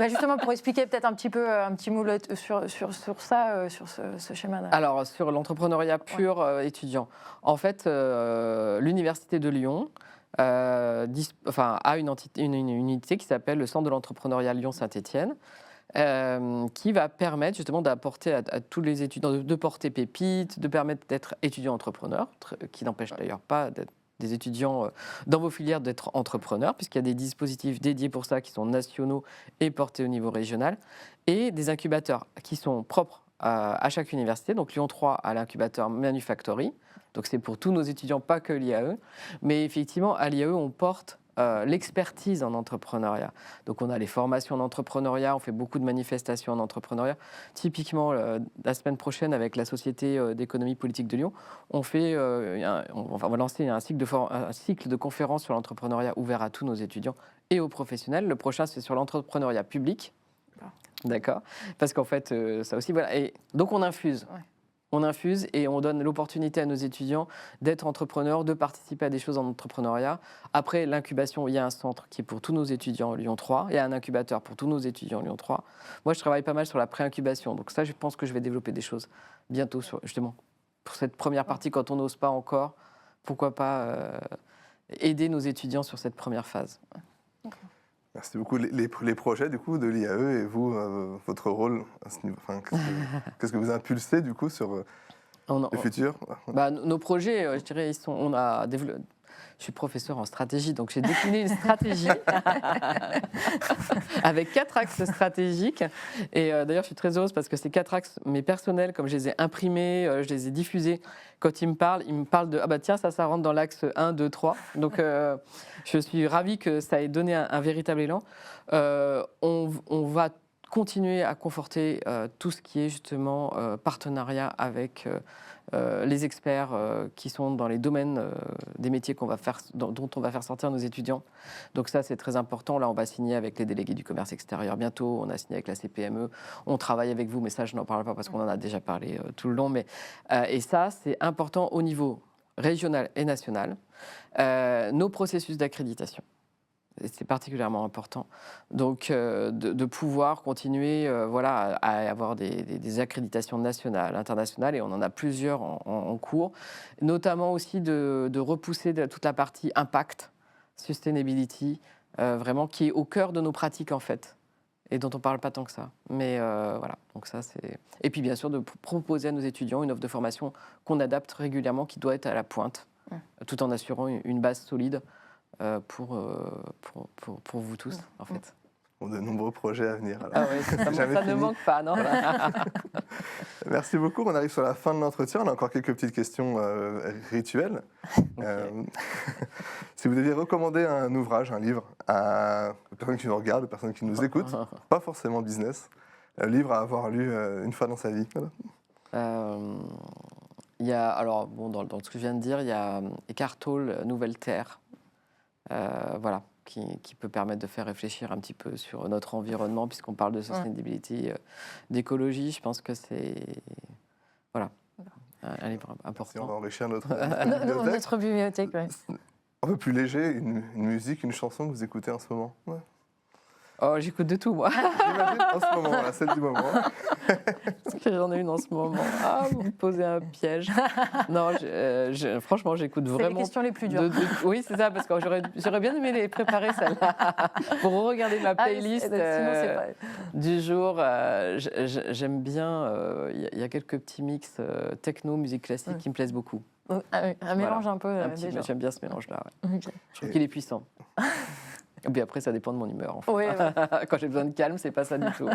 Justement pour expliquer peut-être un petit mot sur ça, sur ce schéma-là. Alors sur l'entrepreneuriat pur étudiant, en fait, l'université de Lyon a une unité qui s'appelle le Centre de l'entrepreneuriat Lyon-Saint-Étienne, qui va permettre justement d'apporter à tous les étudiants, de porter pépite, de permettre d'être étudiant entrepreneur, qui n'empêche d'ailleurs pas d'être des étudiants dans vos filières d'être entrepreneurs, puisqu'il y a des dispositifs dédiés pour ça qui sont nationaux et portés au niveau régional, et des incubateurs qui sont propres à chaque université. Donc Lyon 3 a l'incubateur Manufactory, donc c'est pour tous nos étudiants, pas que l'IAE, mais effectivement à l'IAE on porte l'expertise en entrepreneuriat. Donc on a les formations en entrepreneuriat, on fait beaucoup de manifestations en entrepreneuriat. Typiquement, la semaine prochaine, avec la Société d'économie politique de Lyon, on va lancer un cycle de conférences sur l'entrepreneuriat ouvert à tous nos étudiants et aux professionnels. Le prochain, c'est sur l'entrepreneuriat public. D'accord. Parce qu'en fait, ça aussi, voilà. Et donc on infuse. Ouais. On infuse et on donne l'opportunité à nos étudiants d'être entrepreneurs, de participer à des choses en entrepreneuriat. Après l'incubation, il y a un centre qui est pour tous nos étudiants Lyon 3. Il y a un incubateur pour tous nos étudiants Lyon 3. Moi, je travaille pas mal sur la pré-incubation. Donc ça, je pense que je vais développer des choses bientôt, justement, pour cette première partie, quand on n'ose pas encore. Pourquoi pas aider nos étudiants sur cette première phase. Merci beaucoup. Les projets du coup de l'IAE et vous, votre rôle à ce niveau, qu'est-ce que vous impulsez du coup sur le futur? Nos projets, je dirais, je suis professeur en stratégie, donc j'ai décliné une stratégie avec 4 axes stratégiques. Et d'ailleurs, je suis très heureuse parce que ces 4 axes, mes personnels, comme je les ai imprimés, je les ai diffusés, quand ils me parlent de « Ah bah tiens, ça rentre dans l'axe 1, 2, 3 ». Donc, je suis ravie que ça ait donné un véritable élan. On va continuer à conforter tout ce qui est justement partenariat avec les experts qui sont dans les domaines des métiers dont on va faire sortir nos étudiants. Donc ça, c'est très important. Là, on va signer avec les délégués du commerce extérieur bientôt. On a signé avec la CPME. On travaille avec vous, mais ça, je n'en parle pas parce qu'on en a déjà parlé tout le long. Et ça, c'est important au niveau régional et national. Nos processus d'accréditation. C'est particulièrement important. Donc, de pouvoir continuer à avoir des accréditations nationales, internationales, et on en a plusieurs en cours, notamment aussi de repousser toute la partie impact, sustainability, vraiment qui est au cœur de nos pratiques en fait, et dont on ne parle pas tant que ça. Mais voilà, donc ça c'est... Et puis bien sûr de proposer à nos étudiants une offre de formation qu'on adapte régulièrement, qui doit être à la pointe, tout en assurant une base solide pour vous tous, en fait. De nombreux projets à venir. Alors. Ah oui, ça ne manque pas, non? Merci beaucoup. On arrive sur la fin de l'entretien. On a encore quelques petites questions rituelles. Okay. Si vous deviez recommander un ouvrage, un livre, à aux personnes qui nous regardent, aux personnes qui nous écoutent, pas forcément business, un livre à avoir lu une fois dans sa vie. Voilà. Il y a, alors, bon, dans ce que je viens de dire, il y a Eckhart Tolle, Nouvelle Terre. Voilà, qui peut permettre de faire réfléchir un petit peu sur notre environnement, puisqu'on parle de sustainability, d'écologie. Je pense que c'est voilà, un livre Si on important. va enrichir Notre bibliothèque, ouais. Un peu plus léger, une musique, une chanson que vous écoutez en ce moment. Ouais. Oh, j'écoute de tout, moi. J'imagine en ce moment, là, celle du moment. Parce que j'en ai une en ce moment. Ah, vous me posez un piège. Non, franchement, j'écoute C'est vraiment. les questions les plus dures. Oui, c'est ça, parce que j'aurais bien aimé les préparer, celle-là, pour regarder ma playlist Sinon, c'est pas... du jour. J'aime bien, il y a quelques petits mix techno, musique classique qui me plaisent beaucoup. Un mélange un peu, déjà. J'aime bien ce mélange-là. Ouais. Ok. Je trouve qu'il est puissant. Et puis après, ça dépend de mon humeur. En fait. Ouais, ouais. Quand j'ai besoin de calme, c'est pas ça du tout.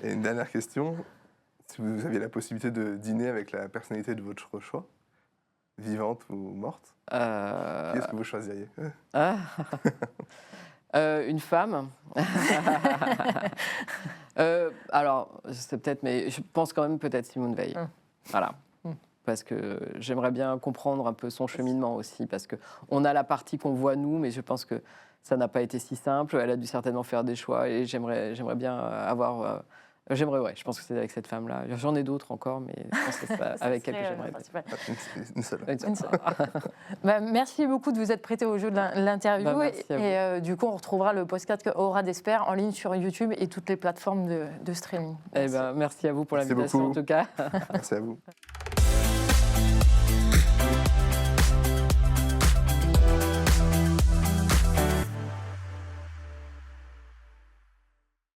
Et une dernière question. Si vous aviez la possibilité de dîner avec la personnalité de votre choix, vivante ou morte, qui est-ce que vous choisiriez? Ah. Une femme. Alors, c'est peut-être, mais je pense quand même peut-être Simone Veil. Voilà. Parce que j'aimerais bien comprendre un peu son cheminement aussi, parce qu'on a la partie qu'on voit nous, mais je pense que ça n'a pas été si simple. Elle a dû certainement faire des choix, et j'aimerais bien avoir... je pense que c'est avec cette femme-là. J'en ai d'autres encore, mais je pense que c'est avec elle que j'aimerais bien. Une seule. Une seule. Merci beaucoup de vous être prêté au jeu de l'interview. Merci à vous. Et du coup, on retrouvera le podcast Aura d'Espère en ligne sur YouTube et toutes les plateformes de streaming. Merci à vous pour Merci l'invitation beaucoup. en tout cas. Merci à vous.